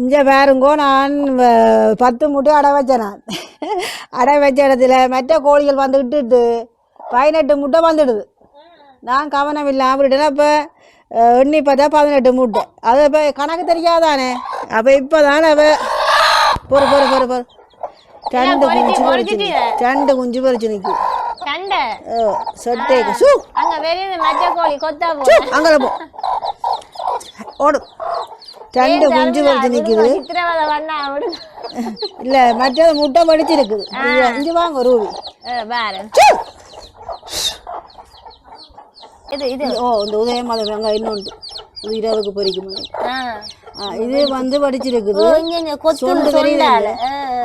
இங்கே பாருங்கோ நான் 10 முட்டை அடை வச்சேன். நான் அடை வச்ச இடத்துல மற்ற கோழிகள் வந்து விட்டுட்டு 18 முட்டை வந்துடுது. நான் கவனம் இல்லாமல் விட்டேன்னா இப்போ எண்ணி பார்த்தா 18 முட்டை. அது இப்போ கணக்கு தெரியாதானே. அப்போ இப்போ தானே பொறு பொறு பொறு பொறு 2 குஞ்சு பறிச்சு 2 குஞ்சு பறிச்சு நிற்கும். சொட்டேக்கு சூ அங்கே போ ஓடும். 2 குஞ்சு பறிச்சு நிற்குது. இல்லை மற்றது முட்டை படிச்சு இருக்குது. இங்கே வாங்க ரூபி. இந்த உதயம் அதை வெங்காயம் இன்னொன்று இது இரவுக்கு பொறிக்கும். இது வந்து படிச்சிருக்குது. சொண்டு தெரியல.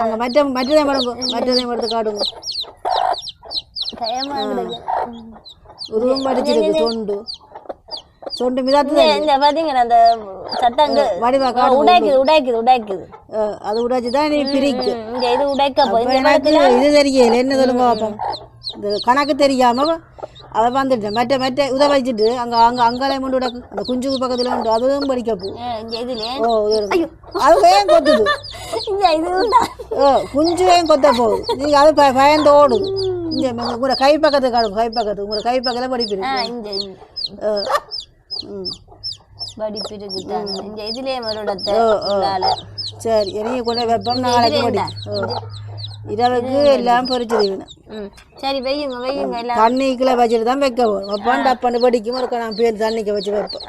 அங்கே மற்றதையும் எடுத்து காடுங்க. உருவம் படிச்சிருக்கு. சொண்டு மிதாத்து அந்த சட்டங்க வடிவா உடைக்குது. அது உடைச்சுதான் நீ பிரிக்கு. இது தெரியல என்ன சொல்லுங்க பாப்போம். இந்த கணக்கு தெரியாம அதை வந்துட்டேன். மற்ற உத வச்சுட்டு அங்காலே முண்டு உடக்கு. அந்த குஞ்சுக்கு பக்கத்துல உண்டு. அதுவும் படிக்கப்போ அது ஏன் கொத்துது. குஞ்சு ஏன் கொத்த போகுது. நீங்க அது பயந்து ஓடுது. இங்க உங்களோட கை பக்கத்து காடும். கை பக்கத்து உங்களோட கை பக்கத்துல படிப்பிருக்கு. சரி நீங்க கொண்டு வைப்போம். நாளைக்கு படி இரவுக்கு எல்லாம் பொறிச்சிருக்கணும். சரி வையுங்க. தண்ணிக்குள்ள வச்சுட்டு தான் வைக்க போறோம். டப்பான்னு படிக்கும் ஒரு நான் பேர் தண்ணிக்கு வச்சு வைப்போம்.